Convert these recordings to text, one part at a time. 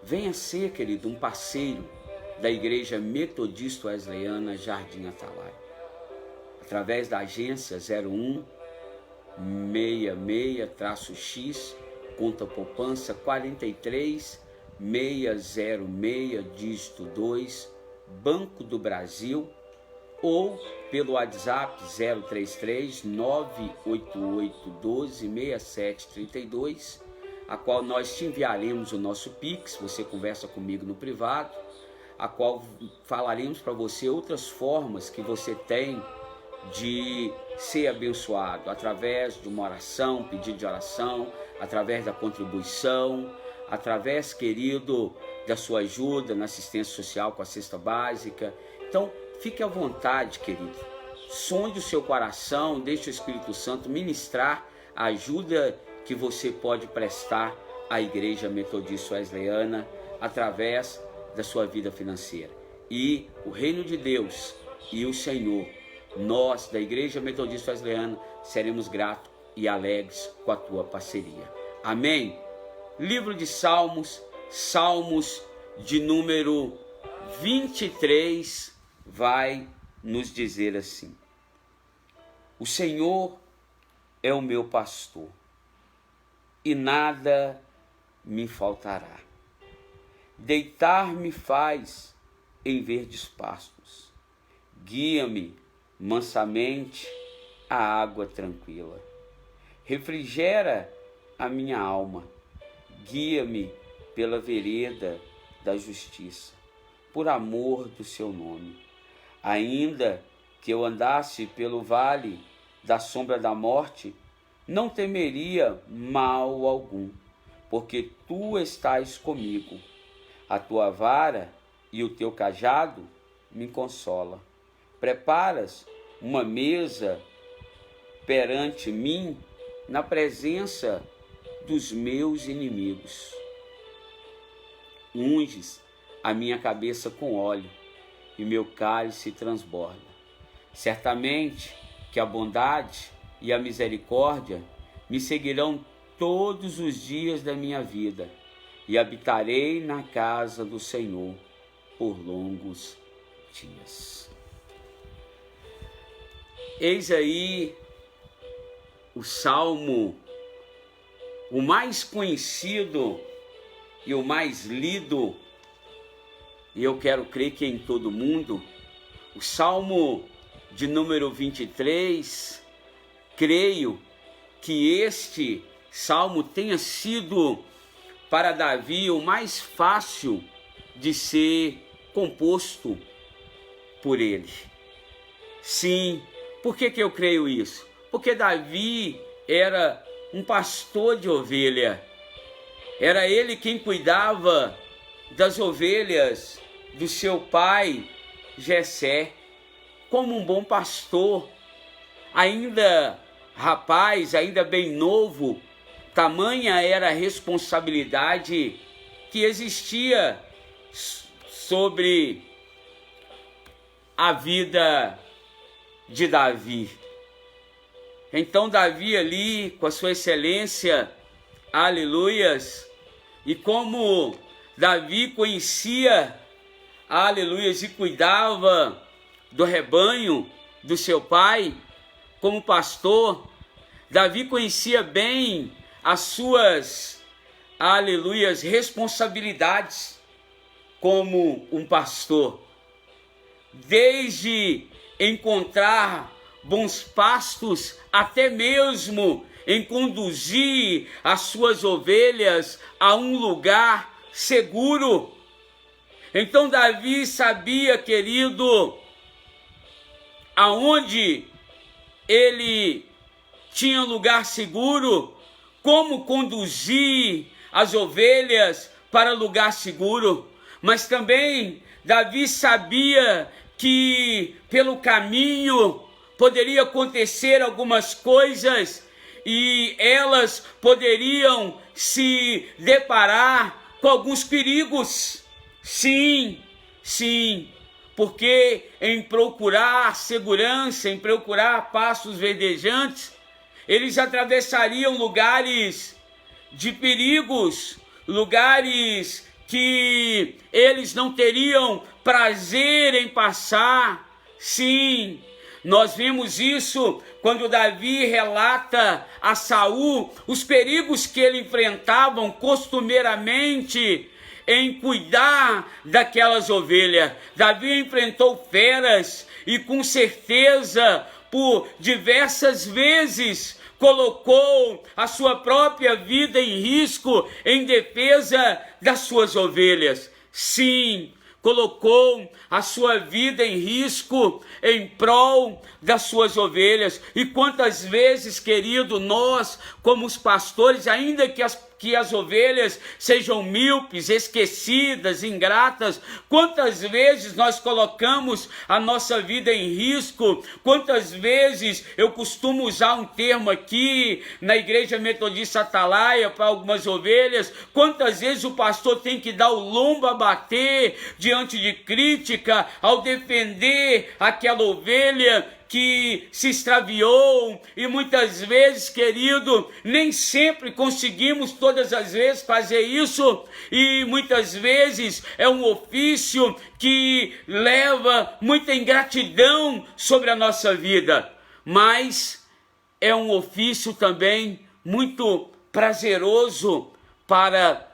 venha ser, querido, um parceiro da Igreja Metodista Wesleyana Jardim Atalaia, através da agência 0166-X, conta poupança 43606, dígito 2, Banco do Brasil, ou pelo WhatsApp 033 988 12 6732, a qual nós te enviaremos o nosso Pix, você conversa comigo no privado, a qual falaremos para você outras formas que você tem de ser abençoado, através de uma oração, pedido de oração, através da contribuição, através, querido, da sua ajuda na assistência social com a cesta básica. Então, fique à vontade, querido. Sonde o seu coração, deixe o Espírito Santo ministrar a ajuda que você pode prestar à Igreja Metodista Wesleyana através da sua vida financeira. E o reino de Deus e o Senhor, nós da Igreja Metodista Wesleyana seremos gratos e alegres com a tua parceria. Amém? Livro de Salmos, Salmos de número 23, vai nos dizer assim: o Senhor é o meu pastor e nada me faltará. Deitar-me faz em verdes pastos, guia-me mansamente à água tranquila. Refrigera a minha alma, guia-me pela vereda da justiça, por amor do seu nome. Ainda que eu andasse pelo vale da sombra da morte, não temeria mal algum, porque tu estás comigo. A tua vara e o teu cajado me consola. Preparas uma mesa perante mim na presença dos meus inimigos. Unges a minha cabeça com óleo e meu cálice transborda. Certamente que a bondade e a misericórdia me seguirão todos os dias da minha vida, e habitarei na casa do Senhor por longos dias. Eis aí o salmo, o mais conhecido e o mais lido, e eu quero crer que em todo mundo, o salmo de número 23, creio que este salmo tenha sido para Davi o mais fácil de ser composto por ele. Sim, por que eu creio isso? Porque Davi era um pastor de ovelha. Era ele quem cuidava das ovelhas do seu pai Jessé. Como um bom pastor, ainda rapaz, ainda bem novo, tamanha era a responsabilidade que existia sobre a vida de Davi. Então Davi ali, com a sua excelência, aleluias, e como Davi conhecia, aleluias, e cuidava do rebanho do seu pai, como pastor, Davi conhecia bem as suas, aleluias, responsabilidades como um pastor. Desde encontrar bons pastos, até mesmo em conduzir as suas ovelhas a um lugar seguro. Então Davi sabia, querido, aonde ele tinha lugar seguro, como conduzir as ovelhas para lugar seguro. Mas também Davi sabia que pelo caminho poderia acontecer algumas coisas e elas poderiam se deparar com alguns perigos. Sim, porque em procurar segurança, em procurar pastos verdejantes, eles atravessariam lugares de perigos, lugares que eles não teriam prazer em passar. Sim, nós vimos isso quando Davi relata a Saul os perigos que ele enfrentavam costumeiramente em cuidar daquelas ovelhas. Davi enfrentou feras e com certeza por diversas vezes colocou a sua própria vida em risco em defesa das suas ovelhas. Sim, colocou a sua vida em risco em prol das suas ovelhas. E quantas vezes, querido, nós, como os pastores, ainda que as ovelhas sejam míopes, esquecidas, ingratas, quantas vezes nós colocamos a nossa vida em risco, quantas vezes eu costumo usar um termo aqui na Igreja Metodista Atalaia para algumas ovelhas, quantas vezes o pastor tem que dar o lombo a bater diante de crítica ao defender aquela ovelha que se extraviou. E muitas vezes, querido, nem sempre conseguimos todas as vezes fazer isso, e muitas vezes é um ofício que leva muita ingratidão sobre a nossa vida, mas é um ofício também muito prazeroso para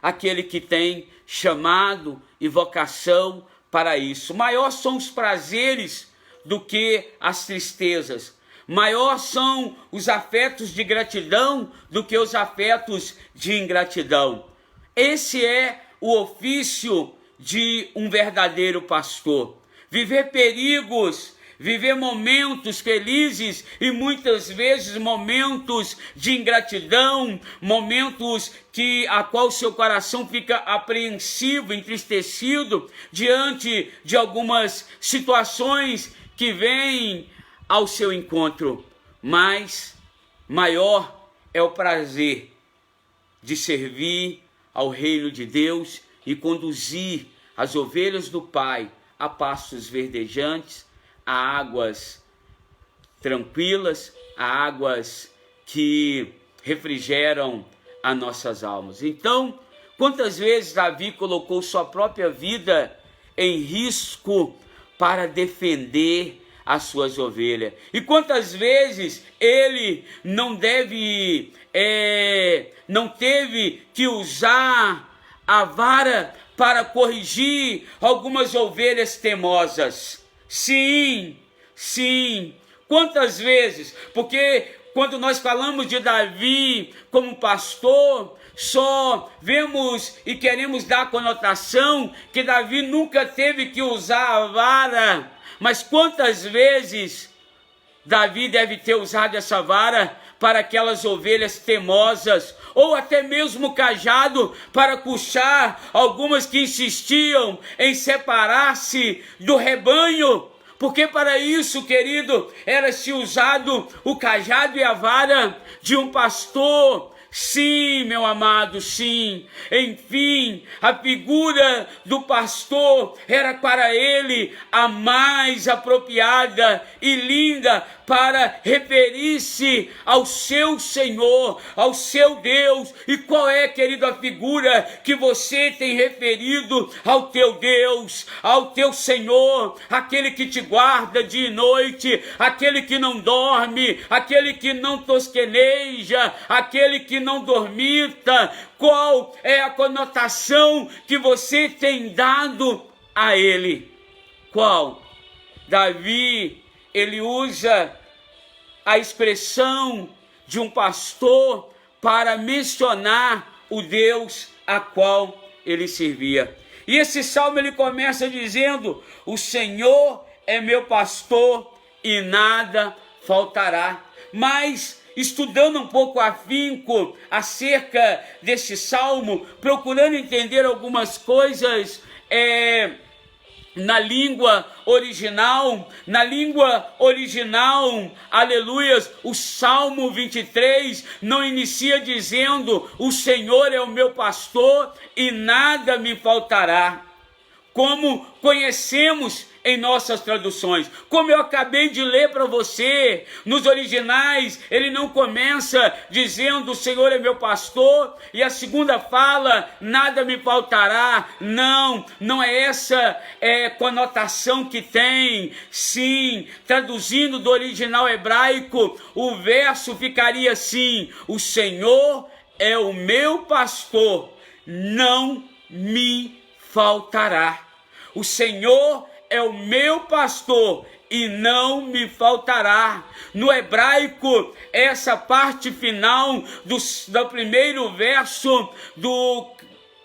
aquele que tem chamado e vocação para isso. Maior são os prazeres do que as tristezas. Maior são os afetos de gratidão do que os afetos de ingratidão. Esse é o ofício de um verdadeiro pastor. Viver perigos, viver momentos felizes e muitas vezes momentos de ingratidão, momentos a qual seu coração fica apreensivo, entristecido diante de algumas situações que vêm ao seu encontro. Mas maior é o prazer de servir ao reino de Deus e conduzir as ovelhas do Pai a pastos verdejantes, a águas tranquilas, a águas que refrigeram as nossas almas. Então, quantas vezes Davi colocou sua própria vida em risco para defender as suas ovelhas? E quantas vezes ele não teve que usar a vara para corrigir algumas ovelhas temosas? Sim, sim. Quantas vezes? Porque quando nós falamos de Davi como pastor, só vemos e queremos dar a conotação que Davi nunca teve que usar a vara. Mas quantas vezes Davi deve ter usado essa vara para aquelas ovelhas temosas, ou até mesmo o cajado para puxar algumas que insistiam em separar-se do rebanho? Porque para isso, querido, era-se usado o cajado e a vara de um pastor. Sim, meu amado, sim. Enfim, a figura do pastor era para ele a mais apropriada e linda para referir-se ao seu Senhor, ao seu Deus. E qual é, querido, a figura que você tem referido ao teu Deus, ao teu Senhor, aquele que te guarda dia e noite, aquele que não dorme, aquele que não tosqueneja, aquele que não dormita? Qual é a conotação que você tem dado a ele? Qual? Davi, ele usa a expressão de um pastor para mencionar o Deus a qual ele servia. E esse salmo ele começa dizendo: o Senhor é meu pastor e nada faltará. Mas estudando um pouco afinco acerca desse salmo, procurando entender algumas coisas na língua original, aleluias, o Salmo 23 não inicia dizendo: o Senhor é o meu pastor e nada me faltará. Como conhecemos em nossas traduções. Como eu acabei de ler para você, nos originais, ele não começa dizendo: o Senhor é meu pastor, e a segunda fala: nada me faltará. Não é essa conotação que tem. Sim, traduzindo do original hebraico, o verso ficaria assim: o Senhor é o meu pastor, não me faltará. O Senhor é o meu pastor e não me faltará. No hebraico, essa parte final do primeiro verso do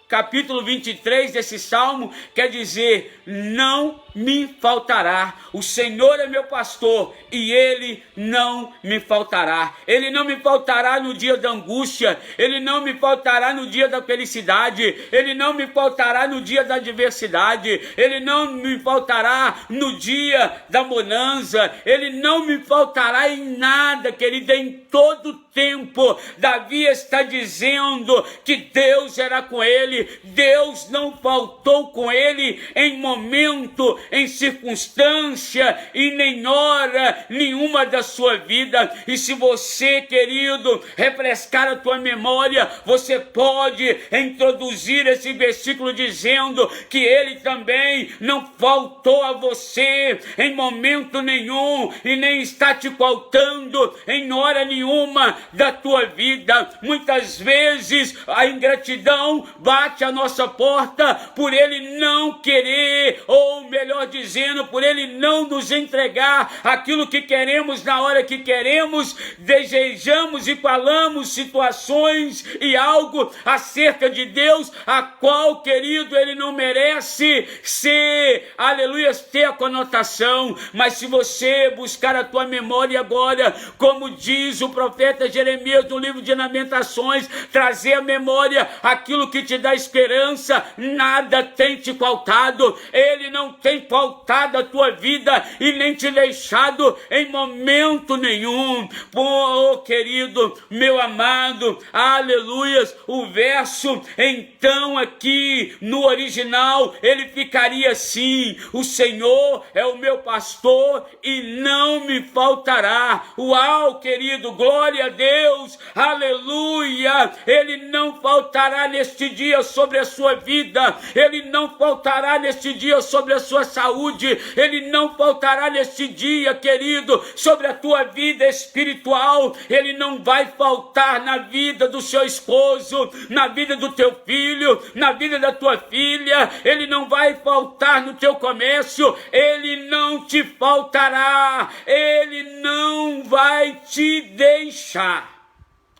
capítulo 23 desse salmo quer dizer: não me faltará. O Senhor é meu pastor e ele não me faltará. Ele não me faltará no dia da angústia, ele não me faltará no dia da felicidade, ele não me faltará no dia da adversidade, ele não me faltará no dia da bonança, ele não me faltará em nada, querido. Em todo tempo Davi está dizendo que Deus era com ele. Deus não faltou com ele em momento, em circunstância e nem hora nenhuma da sua vida. E se você, querido, refrescar a tua memória, você pode introduzir esse versículo dizendo que ele também não faltou a você em momento nenhum e nem está te faltando em hora nenhuma da tua vida. Muitas vezes a ingratidão bate à nossa porta por ele não querer, ou melhor dizendo, por ele não nos entregar aquilo que queremos na hora que queremos. Desejamos e falamos situações e algo acerca de Deus, a qual, querido, ele não merece ser, aleluia, ter a conotação. Mas se você buscar a tua memória agora, como diz o profeta Jeremias no livro de Lamentações, trazer à memória aquilo que te dá esperança, nada tem te faltado. Ele não tem faltado a tua vida e nem te deixado em momento nenhum. Oh, querido, meu amado, aleluias, o verso então aqui no original ele ficaria assim: o Senhor é o meu pastor e não me faltará. Uau, querido, glória a Deus, aleluia. Ele não faltará neste dia sobre a sua vida, ele não faltará neste dia sobre a sua saúde, ele não faltará neste dia, querido, sobre a tua vida espiritual. Ele não vai faltar na vida do seu esposo, na vida do teu filho, na vida da tua filha. Ele não vai faltar no teu comércio, ele não te faltará, ele não vai te deixar.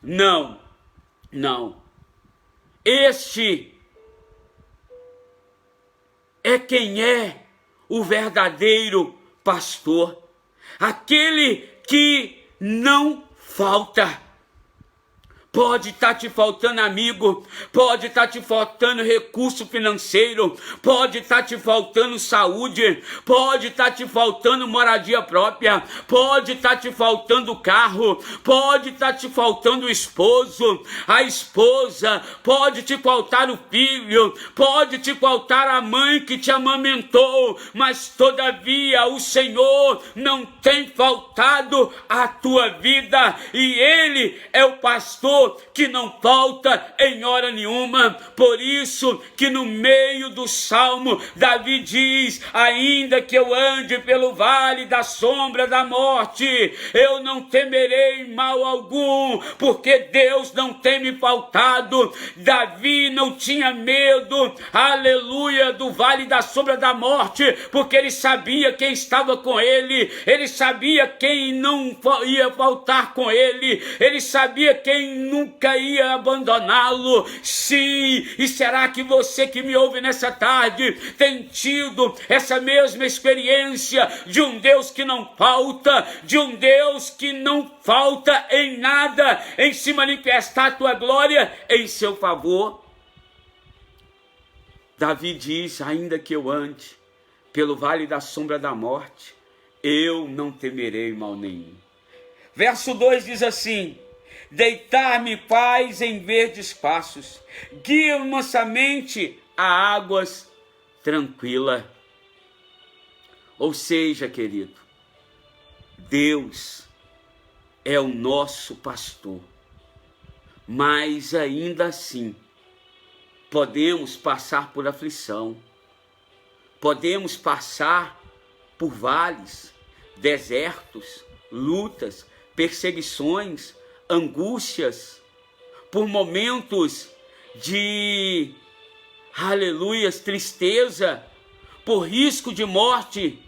Não. Este é quem é o verdadeiro pastor, aquele que não falta. Pode estar te faltando amigo, pode estar te faltando recurso financeiro, pode estar te faltando saúde, pode estar te faltando moradia própria, pode estar te faltando carro, pode estar te faltando o esposo, a esposa, pode te faltar o filho, pode te faltar a mãe que te amamentou, mas todavia o Senhor não tem faltado a tua vida, e ele é o pastor que não falta em hora nenhuma. Por isso que no meio do salmo Davi diz: ainda que eu ande pelo vale da sombra da morte, eu não temerei mal algum, porque Deus não tem me faltado. Davi não tinha medo, aleluia, do vale da sombra da morte, porque ele sabia quem estava com ele, ele sabia quem não ia faltar com ele, ele sabia quem nunca ia abandoná-lo. Sim, e será que você que me ouve nessa tarde tem tido essa mesma experiência de um Deus que não falta, de um Deus que não falta em nada em se manifestar a tua glória em seu favor? Davi diz: ainda que eu ande pelo vale da sombra da morte, eu não temerei mal nenhum. Verso 2 diz assim: deitar-me paz em verdes pastos, guia-me mansamente a águas tranquilas. Ou seja, querido, Deus é o nosso pastor, mas ainda assim podemos passar por aflição, podemos passar por vales, desertos, lutas, perseguições, angústias, por momentos de, aleluias, tristeza, por risco de morte.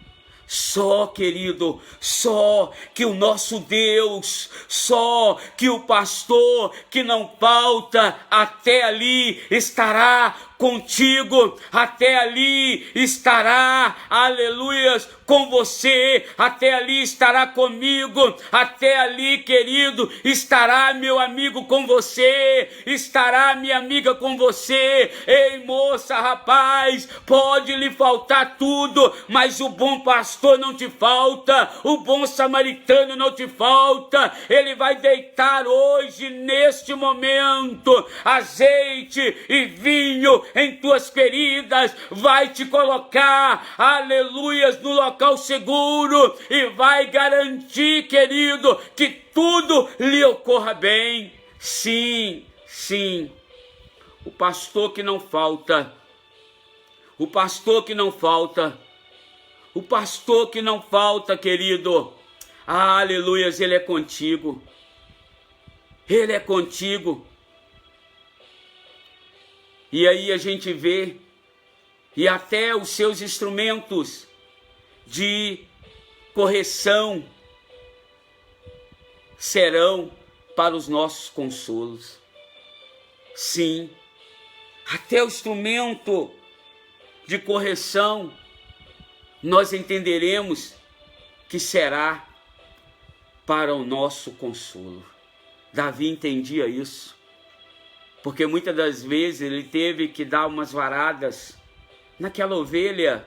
Só, querido, só que o nosso Deus, só que o pastor que não falta, até ali estará contigo, até ali estará, aleluias, com você, até ali estará comigo, até ali, querido, estará meu amigo com você, estará minha amiga com você. Ei, moça, rapaz, pode lhe faltar tudo, mas o bom pastor não te falta, o bom samaritano não te falta. Ele vai deitar hoje, neste momento, azeite e vinho em tuas feridas, vai te colocar, aleluias, no local seguro e vai garantir, querido, que tudo lhe ocorra bem. Sim, sim, o pastor que não falta, o pastor que não falta, o pastor que não falta, querido, aleluias, ele é contigo, ele é contigo. E aí a gente vê, e até os seus instrumentos de correção serão para os nossos consolos. Sim, até o instrumento de correção nós entenderemos que será para o nosso consolo. Davi entendia isso, porque muitas das vezes ele teve que dar umas varadas naquela ovelha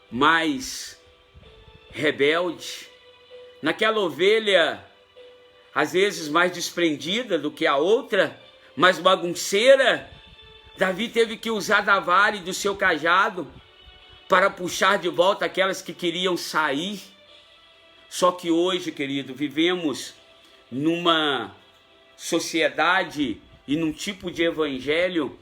mais rebelde, naquela ovelha às vezes mais desprendida do que a outra, mais bagunceira. Davi teve que usar da vara e do seu cajado para puxar de volta aquelas que queriam sair. Só que hoje, querido, vivemos numa sociedade e num tipo de evangelho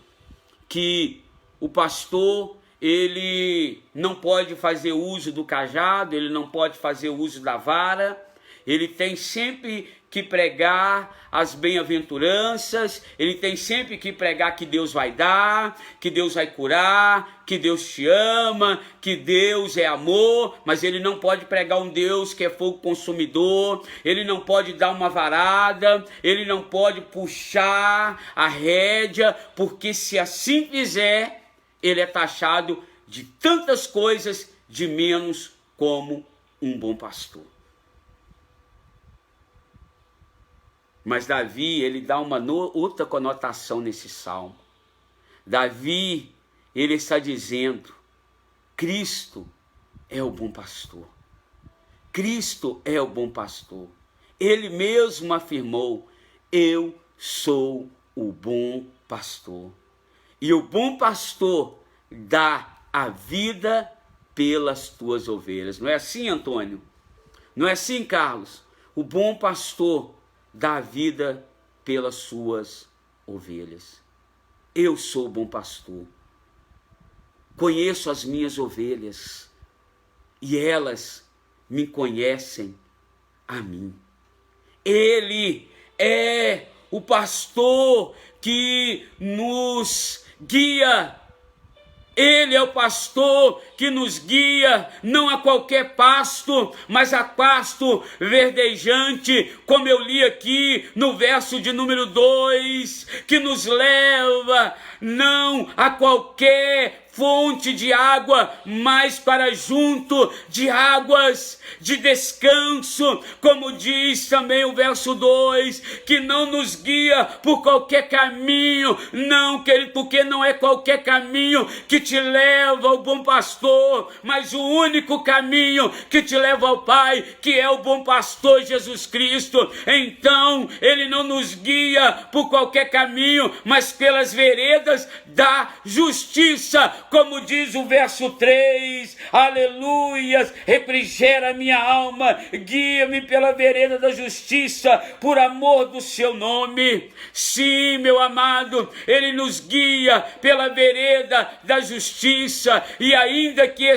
que o pastor, ele não pode fazer uso do cajado, ele não pode fazer uso da vara, ele tem sempre que pregar as bem-aventuranças, ele tem sempre que pregar que Deus vai dar, que Deus vai curar, que Deus te ama, que Deus é amor, mas ele não pode pregar um Deus que é fogo consumidor, ele não pode dar uma varada, ele não pode puxar a rédea, porque se assim fizer, ele é taxado de tantas coisas de menos como um bom pastor. Mas Davi, ele dá uma outra conotação nesse salmo. Davi, ele está dizendo, Cristo é o bom pastor. Cristo é o bom pastor. Ele mesmo afirmou, eu sou o bom pastor. E o bom pastor dá a vida pelas tuas ovelhas. Não é assim, Antônio? Não é assim, Carlos? O bom pastor dá a vida pelas suas ovelhas. Eu sou o bom pastor. Conheço as minhas ovelhas e elas me conhecem a mim. Ele é o pastor que nos guia. Ele é o pastor que nos guia, não a qualquer pasto, mas a pasto verdejante, como eu li aqui no verso de número 2, que nos leva não a qualquer fonte de água, mas para junto de águas de descanso, como diz também o verso 2, que não nos guia por qualquer caminho, não, querido, porque não é qualquer caminho que te leva ao bom pastor, mas o único caminho que te leva ao Pai, que é o bom pastor Jesus Cristo. Então, ele não nos guia por qualquer caminho, mas pelas veredas veredas da justiça, como diz o verso 3, aleluias, refrigera minha alma, guia-me pela vereda da justiça, por amor do seu nome. Sim, meu amado, ele nos guia pela vereda da justiça, e ainda que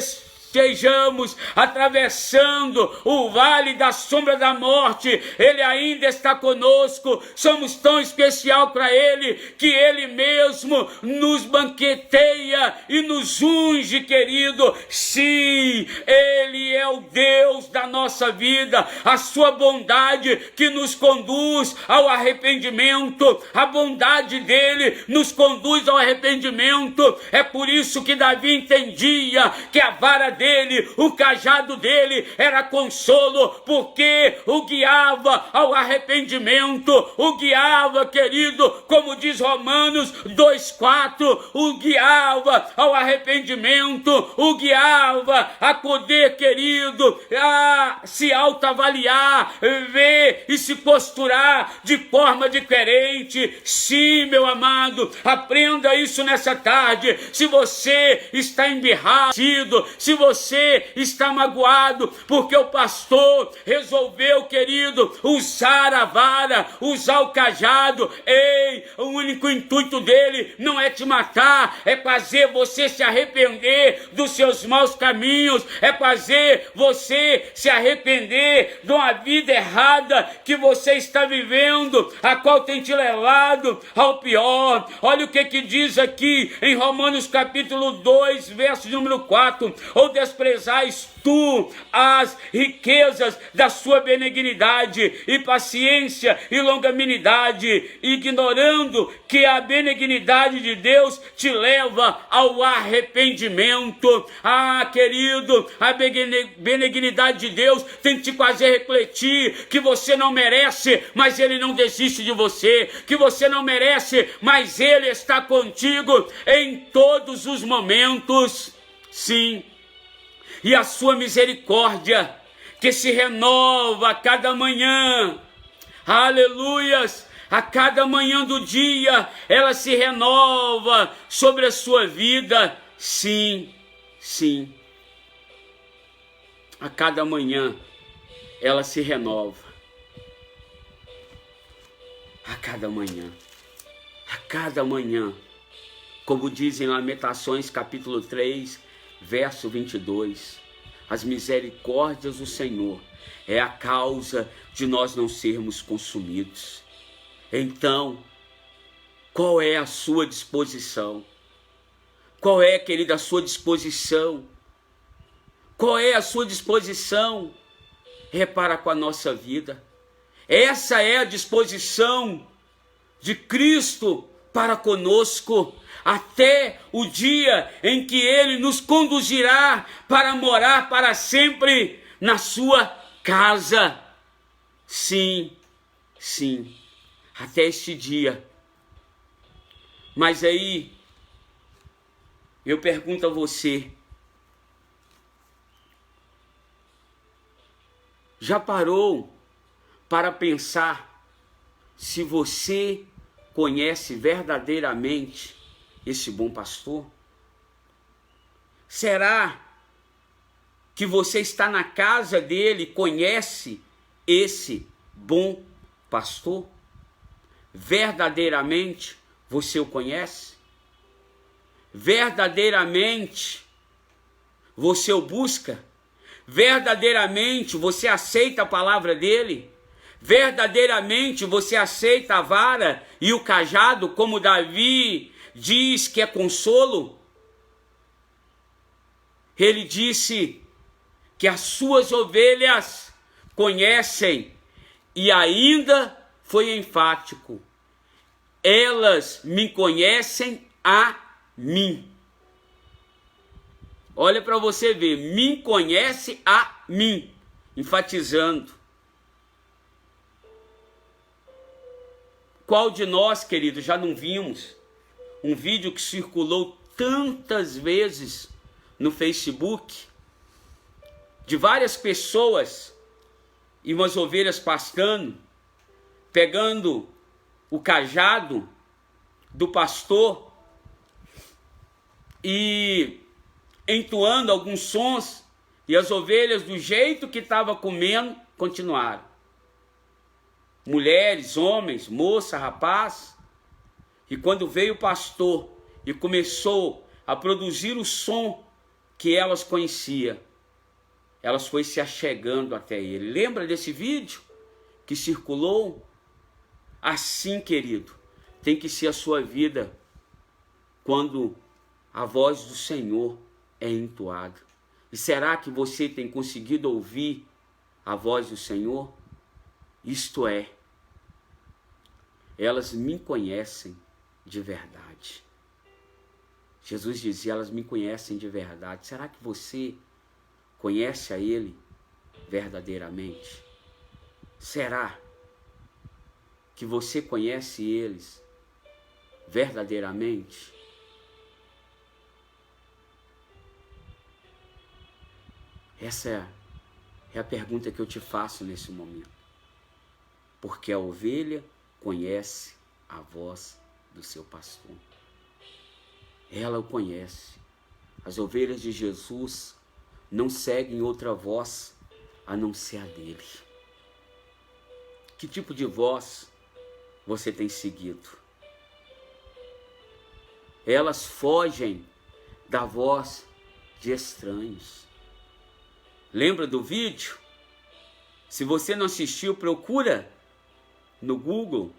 estejamos atravessando o vale da sombra da morte, Ele ainda está conosco. Somos tão especial para Ele, que Ele mesmo nos banqueteia e nos unge, querido. Sim, Ele é o Deus da nossa vida, a sua bondade que nos conduz ao arrependimento, a bondade dele nos conduz ao arrependimento. É por isso que Davi entendia que a vara dele, o cajado dele era consolo, porque o guiava ao arrependimento, o guiava, querido, como diz Romanos 2,4, o guiava ao arrependimento, o guiava a poder, querido, a se autoavaliar, ver e se posturar de forma diferente. Sim, meu amado, aprenda isso nessa tarde. Se você está embirrado, se você está magoado, porque o pastor resolveu, querido, usar a vara, usar o cajado, ei, o único intuito dele não é te matar, é fazer você se arrepender dos seus maus caminhos, é fazer você se arrepender de uma vida errada que você está vivendo, a qual tem te levado ao pior. Olha o que diz aqui em Romanos capítulo 2, verso número 4, ou desprezais tu as riquezas da sua benignidade e paciência e longanimidade, ignorando que a benignidade de Deus te leva ao arrependimento. Ah, querido, a benignidade de Deus tem que te fazer refletir que você não merece, mas Ele não desiste de você, que você não merece, mas Ele está contigo em todos os momentos. Sim, e a sua misericórdia, que se renova a cada manhã, aleluias, a cada manhã do dia, ela se renova sobre a sua vida. Sim, sim, a cada manhã ela se renova, a cada manhã, como dizem Lamentações capítulo 3, verso 22, as misericórdias do Senhor é a causa de nós não sermos consumidos. Então, qual é a sua disposição? Qual é, querida, a sua disposição? Qual é a sua disposição? Repara com a nossa vida. Essa é a disposição de Cristo para conosco, até o dia em que Ele nos conduzirá para morar para sempre na sua casa. Sim, sim, até este dia. Mas aí, eu pergunto a você, já parou para pensar se você conhece verdadeiramente esse bom pastor? Será que você está na casa dele e conhece esse bom pastor? Verdadeiramente você o conhece? Verdadeiramente você o busca? Verdadeiramente você aceita a palavra dele? Verdadeiramente você aceita a vara e o cajado, como Davi diz que é consolo? Ele disse que as suas ovelhas conhecem, e ainda foi enfático: elas me conhecem a mim. Olha para você ver, me conhece a mim, enfatizando. Qual de nós, querido, já não vimos um vídeo que circulou tantas vezes no Facebook, de várias pessoas e umas ovelhas pastando, pegando o cajado do pastor e entoando alguns sons, e as ovelhas, do jeito que estavam comendo, continuaram. Mulheres, homens, moça, rapaz. E quando veio o pastor e começou a produzir o som que elas conheciam, elas foi se achegando até ele. Lembra desse vídeo que circulou? Assim, querido, tem que ser a sua vida quando a voz do Senhor é entoada. E será que você tem conseguido ouvir a voz do Senhor? Isto é, elas me conhecem de verdade. Jesus dizia, elas me conhecem de verdade. Será que você conhece a Ele verdadeiramente? Será que você conhece eles verdadeiramente? Essa é a pergunta que eu te faço nesse momento. Porque a ovelha conhece a voz do seu pastor. Ela o conhece. As ovelhas de Jesus não seguem outra voz a não ser a dele. Que tipo de voz você tem seguido? Elas fogem da voz de estranhos. Lembra do vídeo? Se você não assistiu, procura no Google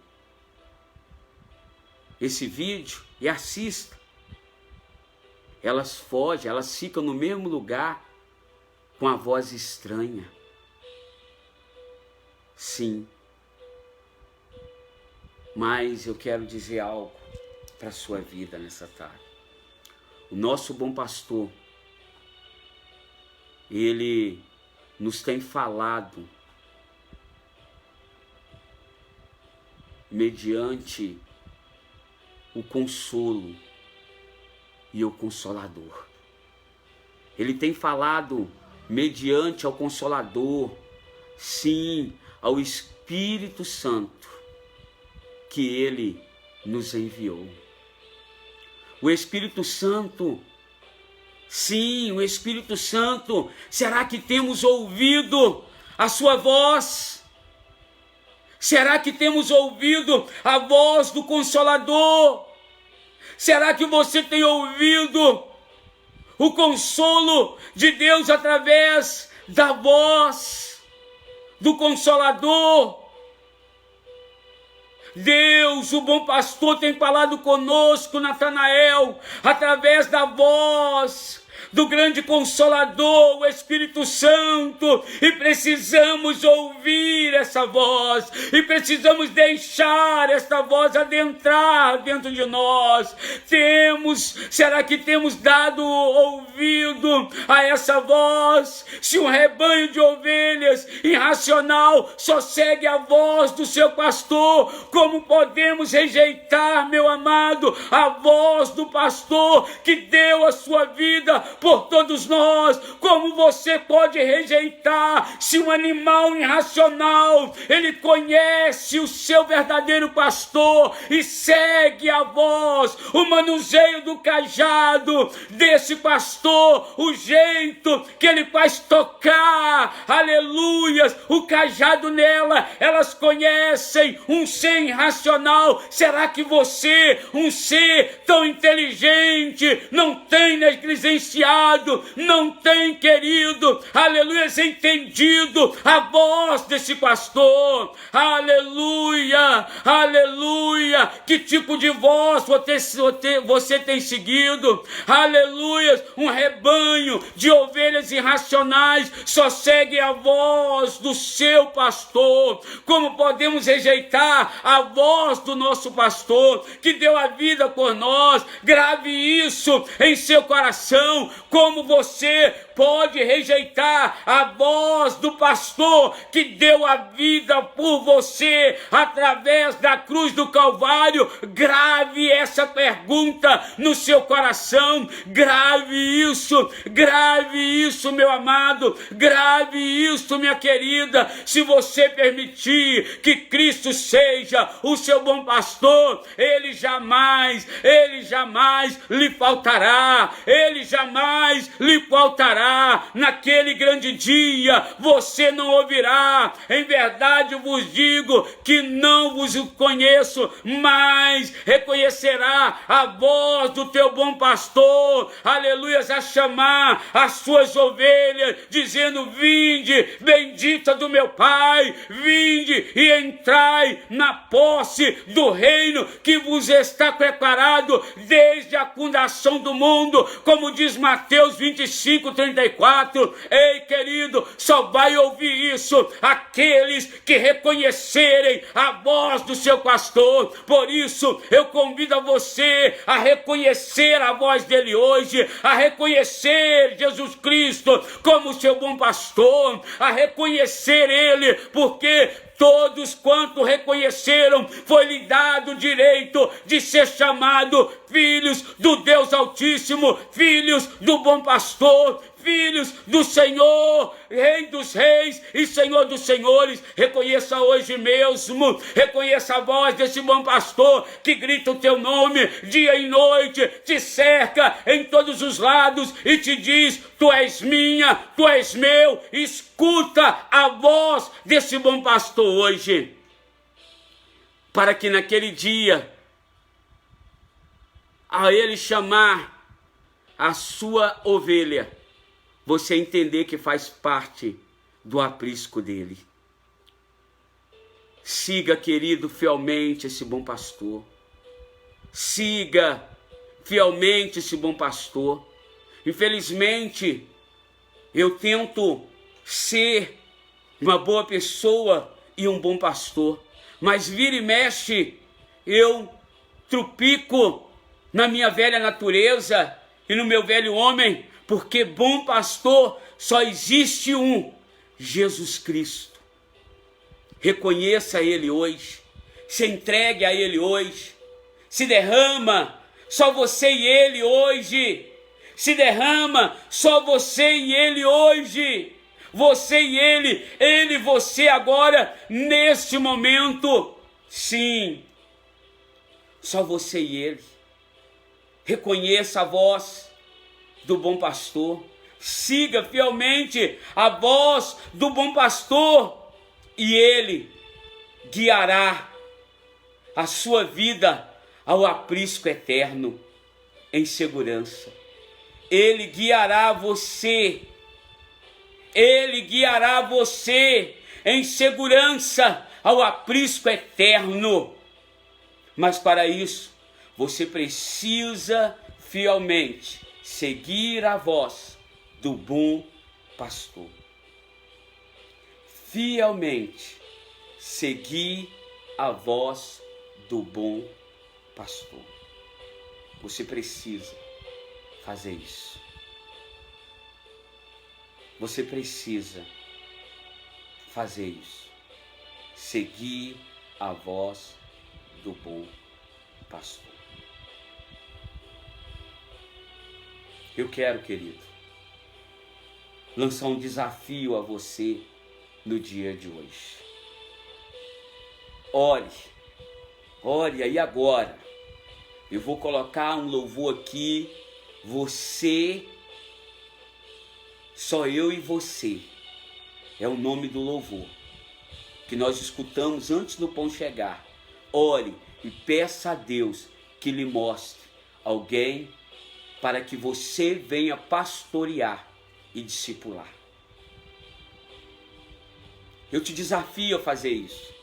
esse vídeo e assista. Elas fogem, elas ficam no mesmo lugar com a voz estranha. Sim. Mas eu quero dizer algo para a sua vida nessa tarde. O nosso bom pastor, ele nos tem falado mediante o consolo e o Consolador. Ele tem falado mediante ao Consolador, sim, ao Espírito Santo, que Ele nos enviou. O Espírito Santo, sim, o Espírito Santo, será que temos ouvido a sua voz? Será que temos ouvido a voz do Consolador? Será que você tem ouvido o consolo de Deus através da voz do Consolador? Deus, o bom pastor, tem falado conosco, Natanael, através da voz do grande Consolador, o Espírito Santo, e precisamos ouvir essa voz, e precisamos deixar essa voz adentrar dentro de nós. Será que temos dado ouvido a essa voz? Se um rebanho de ovelhas irracional só segue a voz do seu pastor, como podemos rejeitar, meu amado, a voz do pastor que deu a sua vida por todos nós? Como você pode rejeitar se um animal irracional, ele conhece o seu verdadeiro pastor e segue a voz, o manuseio do cajado desse pastor, o jeito que ele faz tocar, aleluias, o cajado nela, elas conhecem um ser irracional. Será que você, um ser tão inteligente, não tem negligenciado, não tem querido, aleluia, entendido a voz desse pastor? Aleluia, aleluia. Que tipo de voz você tem seguido? Aleluia. Um rebanho de ovelhas irracionais só segue a voz do seu pastor. Como podemos rejeitar a voz do nosso pastor que deu a vida por nós? Grave isso em seu coração. Como você pode rejeitar a voz do pastor que deu a vida por você através da cruz do Calvário? Grave essa pergunta no seu coração. Grave isso, meu amado. Grave isso, minha querida. Se você permitir que Cristo seja o seu bom pastor, ele jamais lhe faltará. Ele jamais lhe faltará. Naquele grande dia você não ouvirá: em verdade vos digo que não vos conheço, mas reconhecerá a voz do teu bom pastor, aleluias, a chamar as suas ovelhas, dizendo: vinde, bendita do meu Pai, vinde e entrai na posse do reino que vos está preparado desde a fundação do mundo, como diz Mateus 25:34. Ei, querido, só vai ouvir isso aqueles que reconhecerem a voz do seu pastor. Por isso eu convido a você a reconhecer a voz dele hoje, a reconhecer Jesus Cristo como seu bom pastor, a reconhecer ele, porque todos quanto reconheceram, foi-lhe dado o direito de ser chamado filhos do Deus Altíssimo, filhos do bom pastor, filhos do Senhor, Rei dos reis e Senhor dos senhores. Reconheça hoje mesmo, reconheça a voz desse bom pastor que grita o teu nome dia e noite, te cerca em todos os lados e te diz: tu és minha, tu és meu. Escuta a voz desse bom pastor hoje, para que naquele dia, a ele chamar a sua ovelha, você entender que faz parte do aprisco dele. Siga, querido, fielmente esse bom pastor. Siga fielmente esse bom pastor. Infelizmente, eu tento ser uma boa pessoa e um bom pastor, mas vira e mexe, eu trupico na minha velha natureza e no meu velho homem, porque bom pastor só existe um: Jesus Cristo. Reconheça ele hoje, se entregue a ele hoje, se derrama só você e ele hoje, se derrama só você e ele hoje, você e ele e você agora, neste momento, sim, só você e ele. Reconheça a voz do bom pastor, siga fielmente a voz do bom pastor, e ele guiará a sua vida ao aprisco eterno em segurança. Ele guiará você em segurança ao aprisco eterno. Mas para isso, você precisa fielmente seguir a voz do bom pastor. Fielmente seguir a voz do bom pastor. Você precisa fazer isso. Você precisa fazer isso. Seguir a voz do bom pastor. Eu quero, querido, lançar um desafio a você no dia de hoje. Ore aí agora. Eu vou colocar um louvor aqui. Você, só eu e você. É o nome do louvor que nós escutamos antes do pão chegar. Ore e peça a Deus que lhe mostre alguém para que você venha pastorear e discipular. Eu te desafio a fazer isso,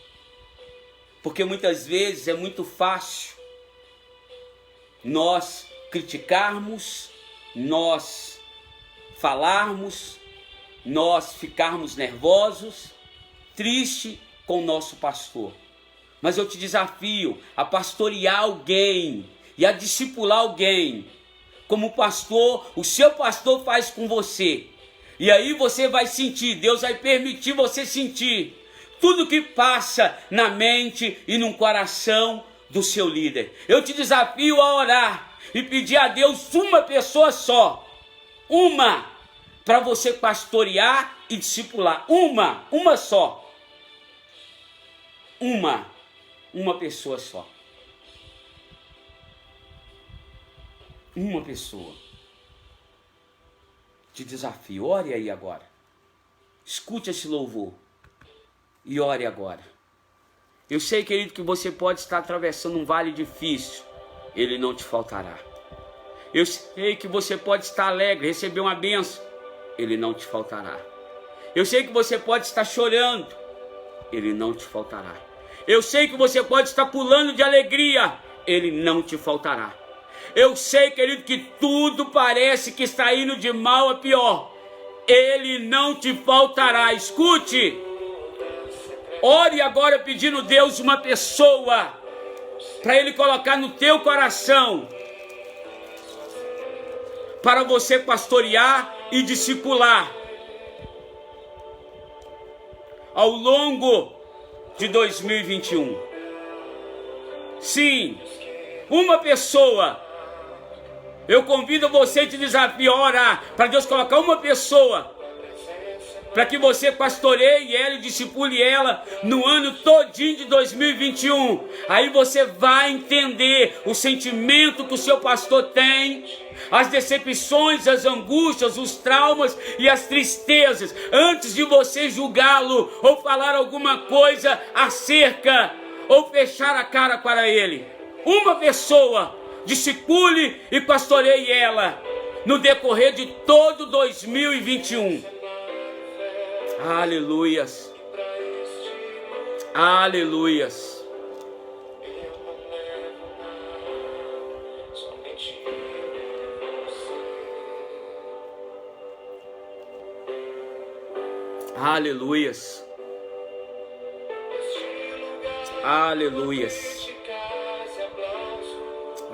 porque muitas vezes é muito fácil nós criticarmos, nós falarmos, nós ficarmos nervosos, tristes com o nosso pastor. Mas eu te desafio a pastorear alguém e a discipular alguém, como o seu pastor faz com você, E aí você vai sentir, Deus vai permitir você sentir tudo que passa na mente e no coração do seu líder. Eu te desafio a orar e pedir a Deus uma pessoa só. Uma, para você pastorear e discipular. Uma só. Uma pessoa só. Uma pessoa. Te desafio, ore aí agora. Escute esse louvor e ore agora. Eu sei, querido, que você pode estar atravessando um vale difícil. Ele não te faltará. Eu sei que você pode estar alegre, receber uma bênção. Ele não te faltará. Eu sei que você pode estar chorando. Ele não te faltará. Eu sei que você pode estar pulando de alegria. Ele não te faltará. Eu sei, querido, que tudo parece que está indo de mal a pior. Ele não te faltará. Escute. Ore agora pedindo a Deus uma pessoa para Ele colocar no teu coração, para você pastorear e discipular ao longo de 2021. Sim, uma pessoa. Eu convido você e te desafio a orar para Deus colocar uma pessoa para que você pastoreie ela e discipule ela no ano todinho de 2021. Aí você vai entender o sentimento que o seu pastor tem, as decepções, as angústias, os traumas e as tristezas, antes de você julgá-lo ou falar alguma coisa acerca ou fechar a cara para ele. Uma pessoa, discipule e pastoreie ela no decorrer de todo 2021. Aleluias. Aleluias. Aleluias. Aleluias.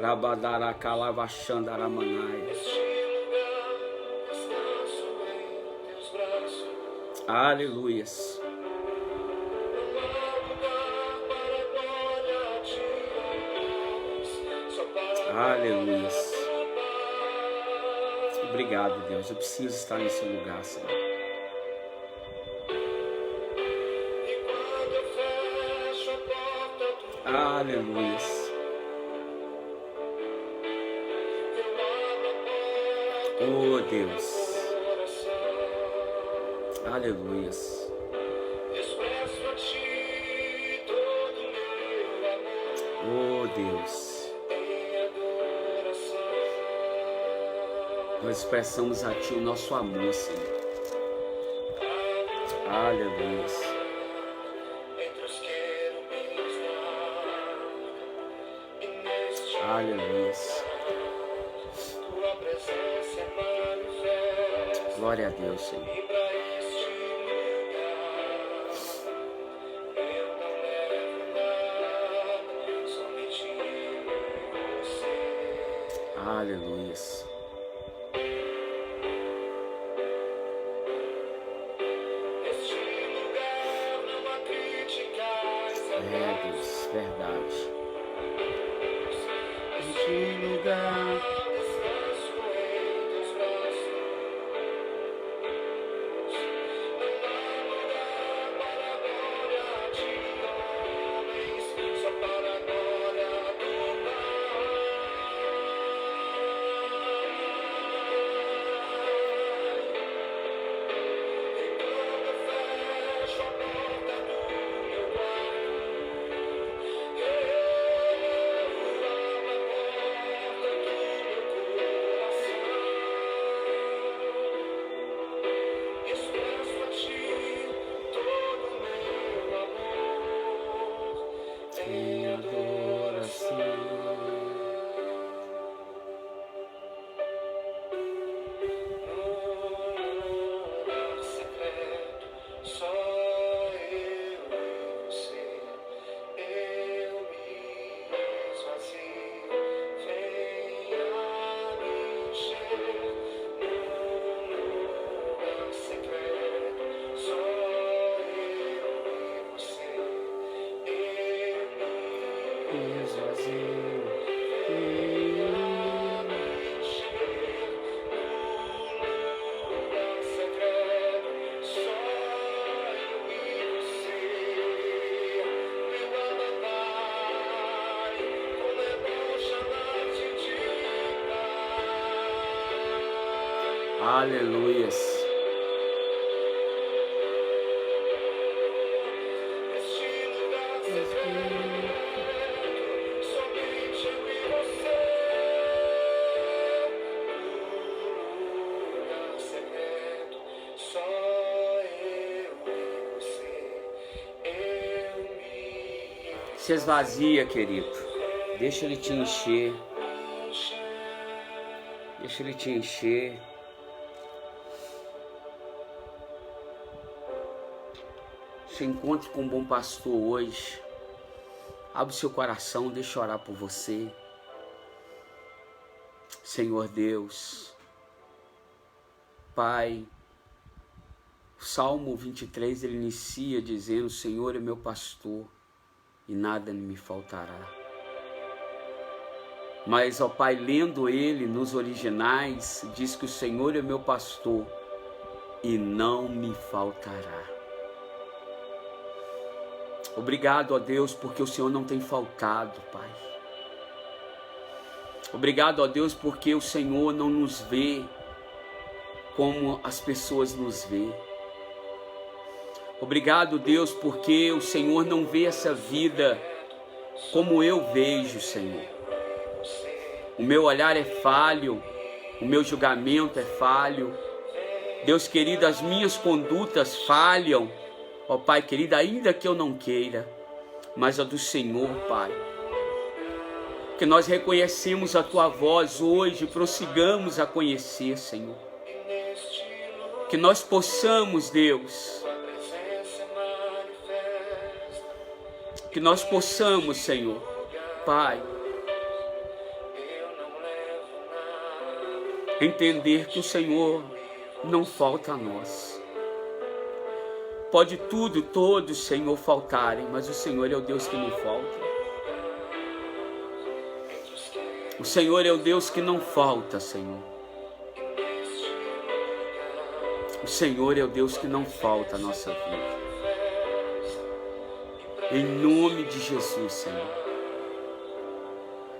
Rabadaracalavachandaramanai. Aleluias. Aleluias. Obrigado, Deus. Eu preciso estar nesse lugar, Senhor. Aleluias. Oh, Deus. Aleluias. Oh, Deus. Nós expressamos a Ti o nosso amor, Senhor. Aleluias. Aleluias. Glória a Deus, Senhor. Aleluias. É, Deus, verdade. Este lugar. Aleluias. Se esvazia, querido. Deixa ele te encher. Deixa ele te encher. Se encontre com um bom pastor hoje. Abre o seu coração, deixa eu orar por você. Senhor Deus, Pai, o Salmo 23 ele inicia dizendo: Senhor é meu pastor e nada me faltará. Mas, ó Pai, lendo ele nos originais, diz que o Senhor é meu pastor e não me faltará. Obrigado, ó Deus, porque o Senhor não tem faltado, Pai. Obrigado, ó Deus, porque o Senhor não nos vê como as pessoas nos vê. Obrigado, Deus, porque o Senhor não vê essa vida como eu vejo, Senhor. O meu olhar é falho, o meu julgamento é falho. Deus querido, as minhas condutas falham, ó Pai querido, ainda que eu não queira, mas a do Senhor, Pai. Que nós reconhecemos a Tua voz hoje, prossigamos a conhecer, Senhor. Que nós possamos, Deus, que nós possamos, Senhor, Pai, entender que o Senhor não falta a nós. Pode tudo, todos, Senhor, faltarem, mas o Senhor é o Deus que não falta. O Senhor é o Deus que não falta, Senhor. O Senhor é o Deus que não falta a nossa vida. Em nome de Jesus, Senhor.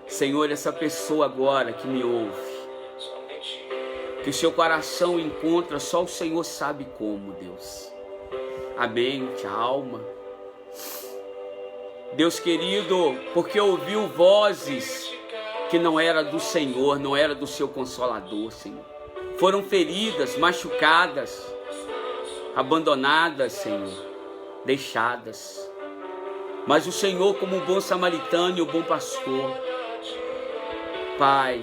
Senhor, essa pessoa agora que me ouve, que o seu coração encontra, só o Senhor sabe como, Deus. A mente, a alma. Deus querido, porque ouviu vozes que não era do Senhor, não era do seu Consolador, Senhor. Foram feridas, machucadas, abandonadas, Senhor, deixadas. Mas o Senhor, como o bom samaritano e o bom pastor, Pai,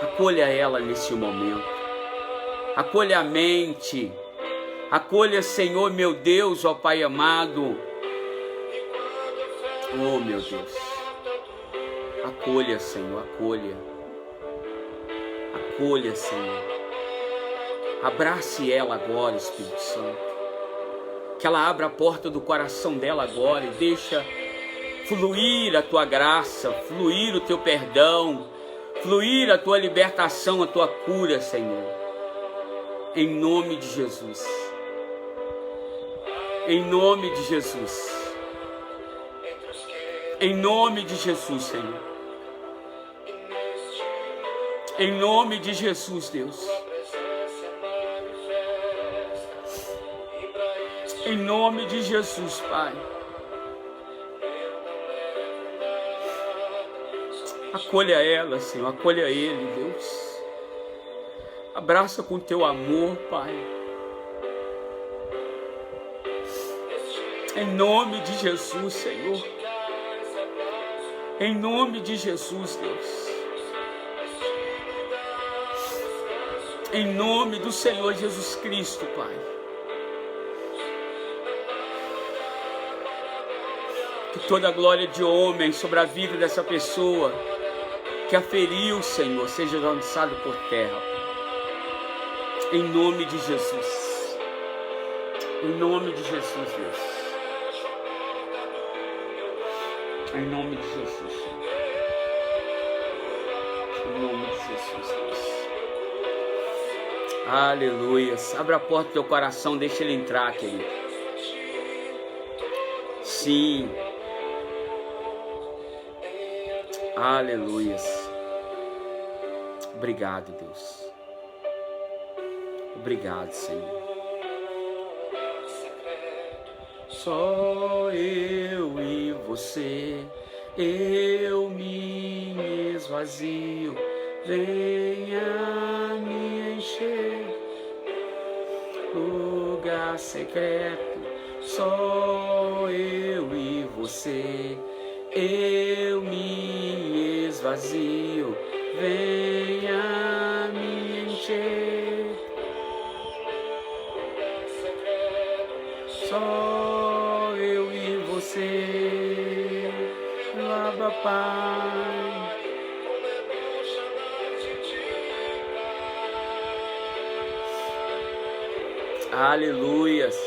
acolha ela nesse momento. Acolha a mente. Acolha, Senhor, meu Deus, ó Pai amado. Oh, meu Deus. Acolha, Senhor, acolha. Acolha, Senhor. Abrace ela agora, Espírito Santo. Que ela abra a porta do coração dela agora e deixa fluir a Tua graça, fluir o Teu perdão, fluir a Tua libertação, a Tua cura, Senhor. Em nome de Jesus. Em nome de Jesus. Em nome de Jesus, Senhor. Em nome de Jesus, Deus. Em nome de Jesus, Pai. Acolha ela, Senhor. Acolha ele, Deus. Abraça com Teu amor, Pai. Em nome de Jesus, Senhor. Em nome de Jesus, Deus. Em nome do Senhor Jesus Cristo, Pai. Que toda a glória de homem sobre a vida dessa pessoa que a feriu, Senhor, seja lançado por terra. Em nome de Jesus. Em nome de Jesus, Deus. Em nome de Jesus, Senhor. Em nome de Jesus, Deus. Aleluia. Abra a porta do teu coração, deixa ele entrar, querido. Sim. Aleluia. Obrigado, Deus. Obrigado, Senhor. Só eu e você, eu me esvazio, venha me encher. Lugar secreto, só eu e você, eu me esvazio, venha me encher. Só eu e você, lava, Pai. Aleluias.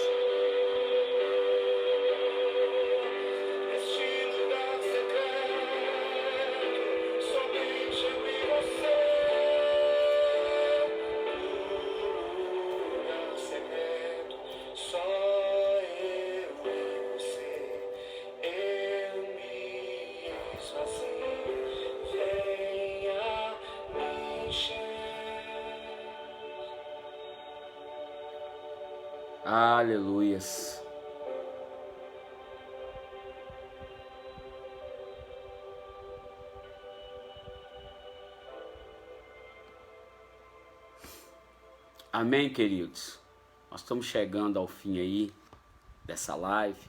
Aleluias. Amém, queridos? Nós estamos chegando ao fim aí dessa live.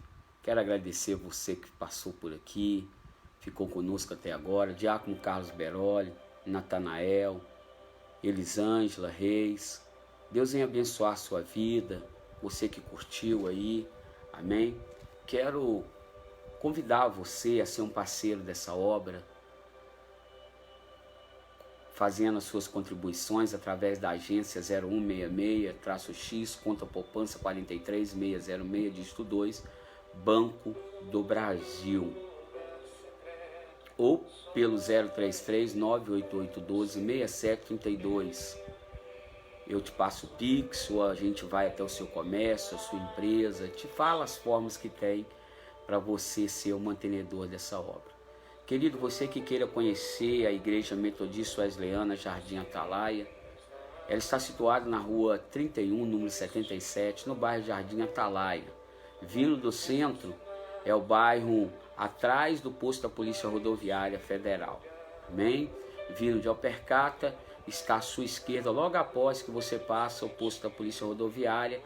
Quero agradecer você que passou por aqui, ficou conosco até agora. Diácono Carlos Beroli, Natanael, Elisângela Reis. Deus venha abençoar a sua vida. Você que curtiu aí, amém? Quero convidar você a ser um parceiro dessa obra, fazendo as suas contribuições através da agência 0166-X, conta poupança 43606, dígito 2, Banco do Brasil. Ou pelo 033-98812-6732. Eu te passo o Pix, ou a gente vai até o seu comércio, a sua empresa, te fala as formas que tem para você ser o mantenedor dessa obra. Querido, você que queira conhecer a Igreja Metodista Wesleyana Jardim Atalaia, ela está situada na rua 31, número 77, no bairro Jardim Atalaia. Vindo do centro, é o bairro atrás do posto da Polícia Rodoviária Federal. Amém? Vindo de Alpercata, está à sua esquerda, logo após que você passa o posto da Polícia Rodoviária,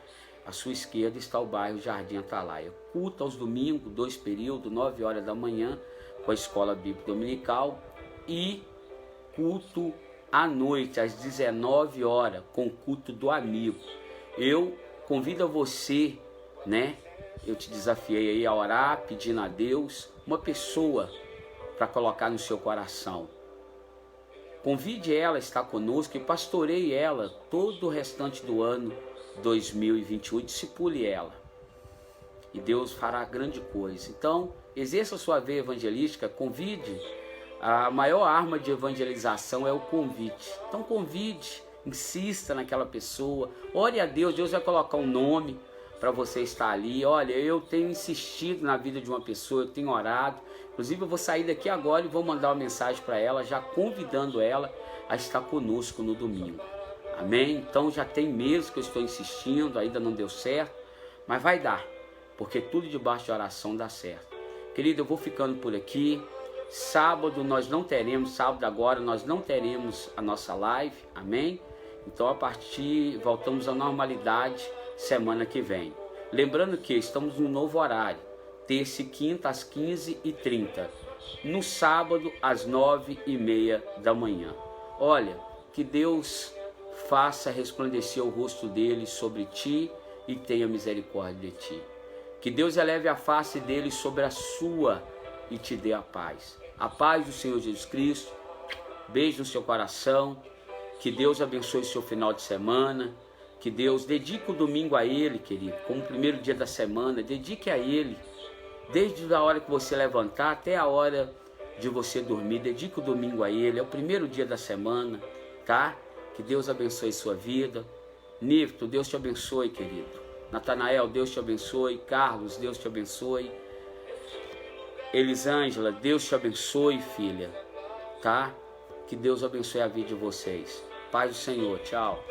à sua esquerda está o bairro Jardim Atalaia. Culto aos domingos, 2 períodos, 9 horas da manhã, com a Escola Bíblica Dominical, e culto à noite, às 19 horas, com o culto do amigo. Eu convido a você, né? Eu te desafiei aí a orar, pedindo a Deus uma pessoa para colocar no seu coração. Convide ela a estar conosco e pastoreie ela todo o restante do ano 2021, discipule ela. E Deus fará grande coisa. Então, exerça a sua veia evangelística, convide. A maior arma de evangelização é o convite. Então convide, insista naquela pessoa, ore a Deus, Deus vai colocar um nome para você estar ali. Olha, eu tenho insistido na vida de uma pessoa, eu tenho orado. Inclusive eu vou sair daqui agora e vou mandar uma mensagem para ela, já convidando ela a estar conosco no domingo. Amém? Então já tem meses que eu estou insistindo, ainda não deu certo, mas vai dar, porque tudo debaixo de oração dá certo. Querido, eu vou ficando por aqui. Sábado nós não teremos, sábado agora nós não teremos a nossa live, amém? Então a partir, voltamos à normalidade semana que vem. Lembrando que estamos no novo horário, terça e quinta às 15h30, no sábado às 9h30 da manhã. Olha, que Deus faça resplandecer o rosto dele sobre ti e tenha misericórdia de ti. Que Deus eleve a face dele sobre a sua e te dê a paz. A paz do Senhor Jesus Cristo, beijo no seu coração, que Deus abençoe o seu final de semana, que Deus dedique o domingo a Ele, querido, como o primeiro dia da semana, dedique a Ele, desde a hora que você levantar até a hora de você dormir, dedique o domingo a Ele, é o primeiro dia da semana, tá? Que Deus abençoe sua vida. Nifto, Deus te abençoe, querido. Natanael, Deus te abençoe. Carlos, Deus te abençoe. Elisângela, Deus te abençoe, filha, tá? Que Deus abençoe a vida de vocês. Paz do Senhor, tchau.